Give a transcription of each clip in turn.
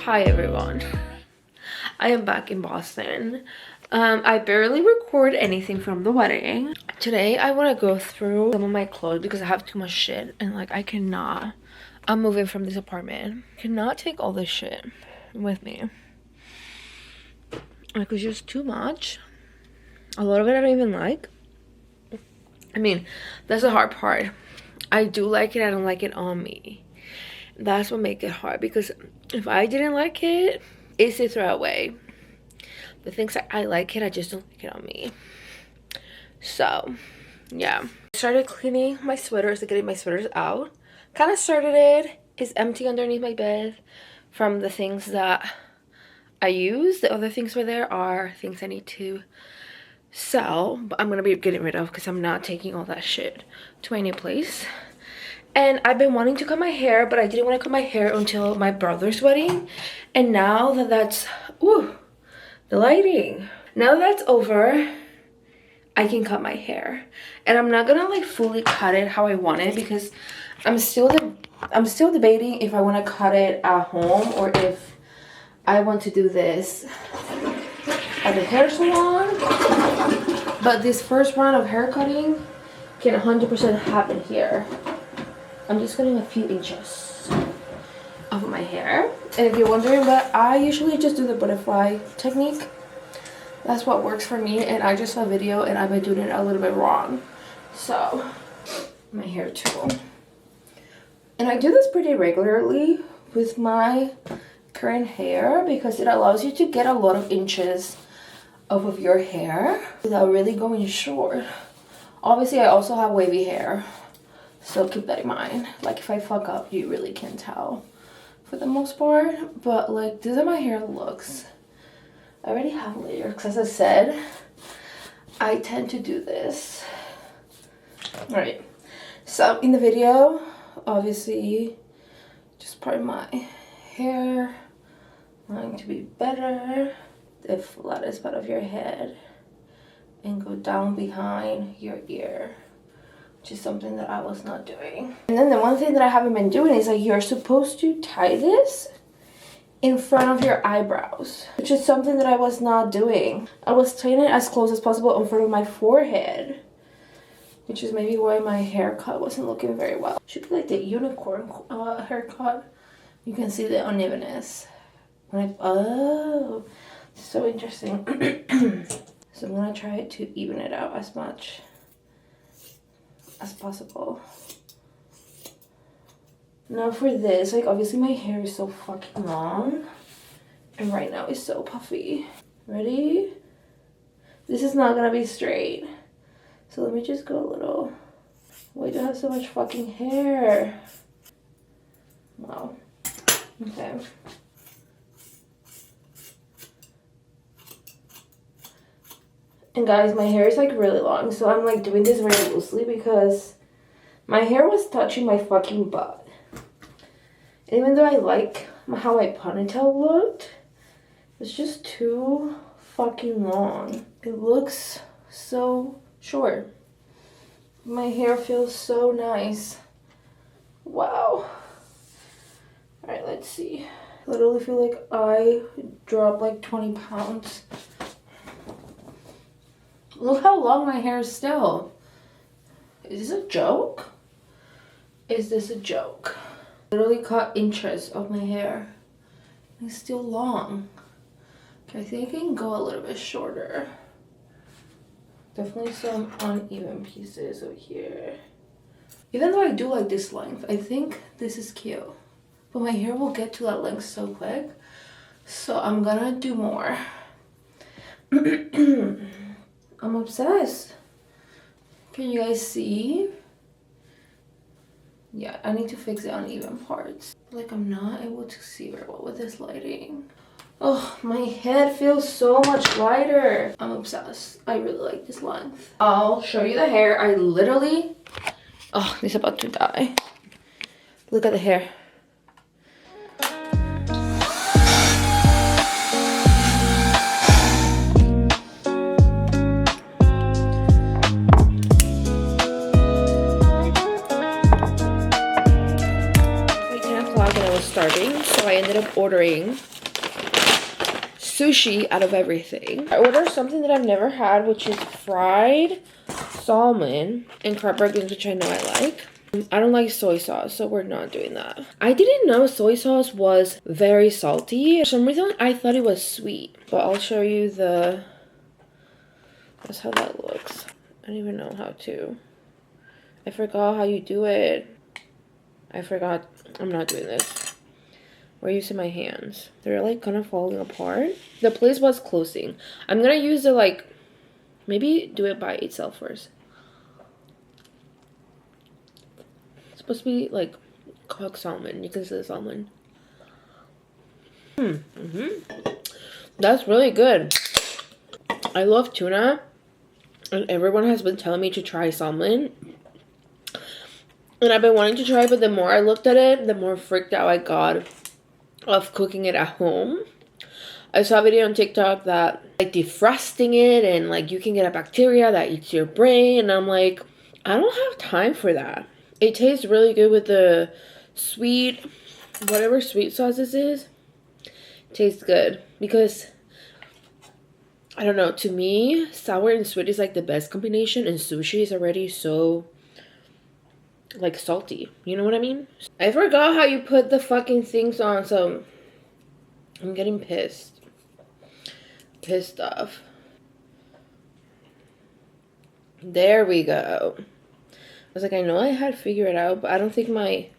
Hi everyone. I am back in Boston. I barely record anything from the wedding. Today I want to go through some of my clothes because I have too much shit and like I'm moving from this apartment. Cannot take all this shit with me. Like, it's just too much. A lot of it I don't even like. I mean, that's the hard part. I do like it, I don't like it on me. That's what makes it hard, because if I didn't like it, it's a throwaway. The things that I like it, I just don't like it on me. So yeah, I started cleaning my sweaters, getting my sweaters out. Kind of started it. It's empty underneath my bed from the things that I use. The other things were there are things I need to sell, but I'm gonna be getting rid of because I'm not taking all that shit to my new place. And I've been wanting to cut my hair, but I didn't want to cut my hair until my brother's wedding. And now that that's, ooh, the lighting. Now that that's over, I can cut my hair. And I'm not gonna like fully cut it how I want it, because I'm still debating if I want to cut it at home or if I want to do this at the hair salon. But this first round of hair cutting can 100% happen here. I'm just cutting a few inches of my hair. And if you're wondering, but I usually just do the butterfly technique. That's what works for me, and I just saw a video and I've been doing it a little bit wrong. So, my hair too. And I do this pretty regularly with my current hair because it allows you to get a lot of inches off of your hair without really going short. Obviously, I also have wavy hair. So keep that in mind. Like, if I fuck up, you really can't tell for the most part. But like, this is how my hair looks. I already have layers because, as I said, I tend to do this. Alright, so in the video, obviously, just part of my hair, going to be better, the flattest part of your head, and go down behind your ear. Which is something that I was not doing. And then the one thing that I haven't been doing is like, you're supposed to tie this in front of your eyebrows, which is something that I was not doing. I was tying it as close as possible in front of my forehead, which is maybe why my haircut wasn't looking very well. Should be like the unicorn haircut. You can see the unevenness. Oh, so interesting. So I'm gonna try to even it out as much as possible. Now for this, like, obviously my hair is so fucking long and right now it's so puffy. Ready? This is not gonna be straight, so let me just go a little. Why do I have so much fucking hair? Wow. Okay. And guys, my hair is like really long, so I'm like doing this very loosely because my hair was touching my fucking butt. And even though I like how my ponytail looked, it's just too fucking long. It looks so short. My hair feels so nice. Wow. Alright, let's see. I literally feel like I dropped like 20 pounds. Look how long my hair is still. Is this a joke? Is this a joke? Literally cut inches of my hair. It's still long. Okay, I think I can go a little bit shorter. Definitely some uneven pieces over here. Even though I do like this length, I think this is cute. But my hair will get to that length so quick. So I'm gonna do more. I'm obsessed. Can you guys see? Yeah, I need to fix the uneven parts. Like, I'm not able to see very well with this lighting. Oh, my head feels so much lighter. I'm obsessed. I really like this length. I'll show you the hair. I literally... Oh, it's about to die. Look at the hair. Starting, so I ended up ordering sushi out of everything. I ordered something that I've never had, which is fried salmon and crab burgers, which I know I like. I don't like soy sauce, so we're not doing that. I didn't know soy sauce was very salty. For some reason, I thought it was sweet. But I'll show you that's how that looks. I don't even know how to. I forgot how you do it. I forgot. I'm not doing this. We're using my hands. They're like kind of falling apart. The place was closing. I'm gonna use the like, maybe do it by itself first. It's supposed to be like cooked salmon. You can see the salmon. That's really good. I love tuna. And everyone has been telling me to try salmon. And I've been wanting to try it, but the more I looked at it, the more freaked out I got of cooking it at home. I saw a video on TikTok that like defrosting it and like you can get a bacteria that eats your brain. And I'm like, I don't have time for that. It tastes really good with the sweet, whatever sweet sauce this is. Tastes good because I don't know, to me, sour and sweet is like the best combination, and sushi is already so, like, salty. You know what I mean? I forgot how you put the fucking things on, so I'm getting pissed. Pissed off. There we go. I was like, I know I had to figure it out, but I don't think my...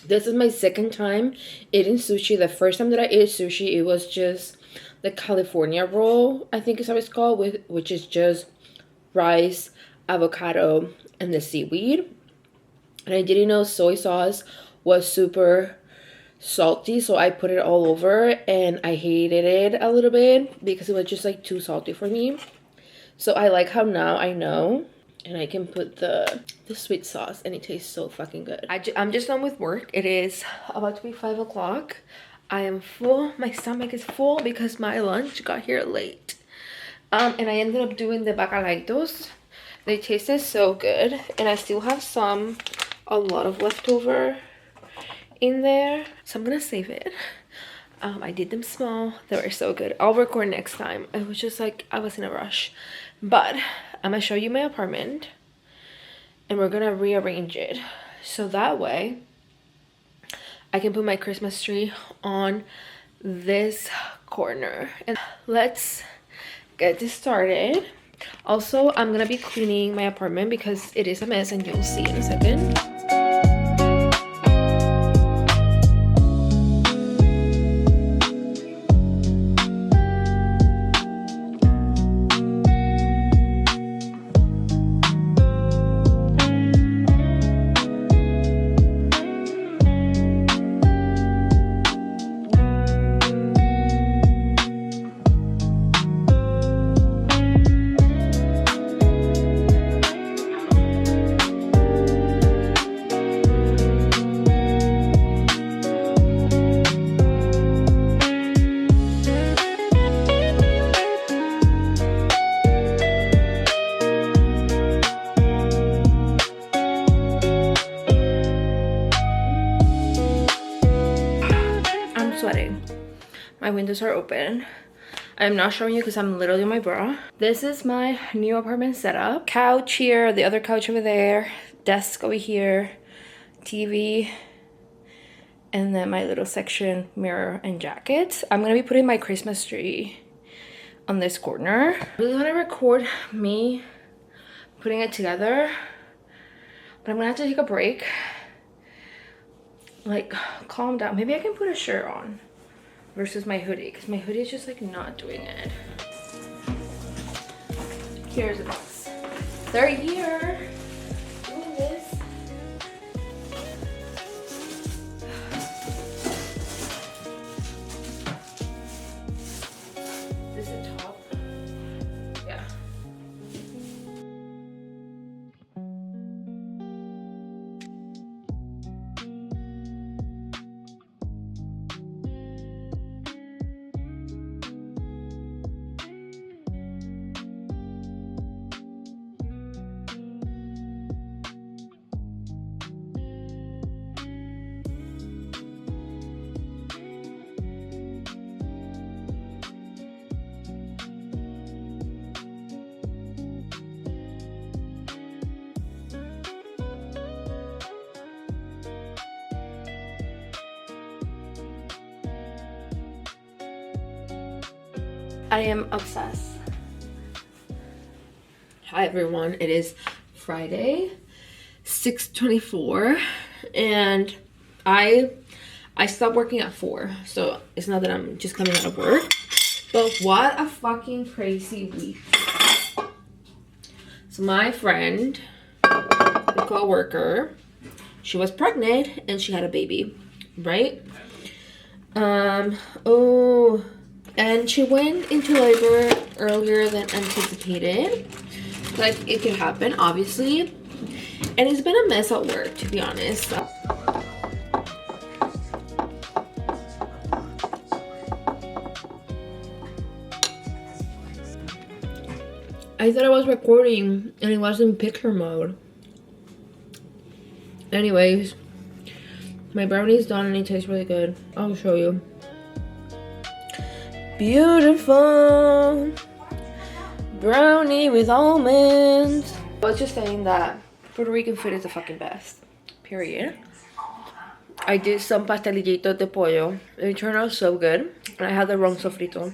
This is my second time eating sushi. The first time that I ate sushi, it was just the California roll, I think is how it's called, which is just rice, avocado, and the seaweed. And I didn't know soy sauce was super salty, so I put it all over, and I hated it a little bit because it was just like too salty for me. So I like how now I know. And I can put the sweet sauce, and it tastes so fucking good. I'm just done with work. It is about to be 5 o'clock. I am full. My stomach is full because my lunch got here late. And I ended up doing the bacalaitos. They tasted so good. And I still have a lot of leftover in there. So I'm gonna save it. I did them small. They were so good. I'll record next time. It was just like, I was in a rush. But I'm gonna show you my apartment, and we're gonna rearrange it so that way I can put my Christmas tree on this corner. And let's get this started. Also, I'm gonna be cleaning my apartment because it is a mess, and you'll see in a second. Sweating. My windows are open. I'm not showing you because I'm literally in my bra. This is my new apartment setup. Couch here, the other couch over there, desk over here, TV, and then my little section, mirror and jackets. I'm gonna be putting my Christmas tree on this corner. I really want to record me putting it together, but I'm gonna have to take a break. Like, calm down. Maybe I can put a shirt on versus my hoodie, because my hoodie is just like not doing it. Here's the box. They're here doing this. This is a top. Yeah. I am obsessed. Hi everyone, it is Friday, 6:24, and I stopped working at 4, so it's not that I'm just coming out of work, but what a fucking crazy week. So my friend, the co-worker, she was pregnant and she had a baby, right? And she went into labor earlier than anticipated. Like, it could happen, obviously. And it's been a mess at work, to be honest. I thought I was recording and it was in picture mode. Anyways, my brownie is done and it tastes really good. I'll show you. Beautiful brownie with almonds. I was just saying that Puerto Rican food is the fucking best. Period. I did some pastelillitos de pollo. They turned out so good. And I had the wrong sofrito.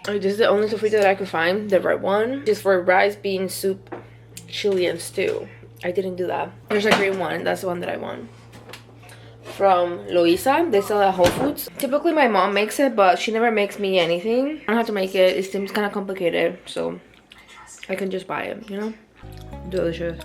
This is the only sofrito that I could find, the right one. Just for rice, bean, soup, chili, and stew. I didn't do that. There's a green one. That's the one that I want. From Loisa. They sell at Whole Foods. Typically my mom makes it, but she never makes me anything. I don't have to make it. It seems kind of complicated, so I can just buy it, you know? Delicious.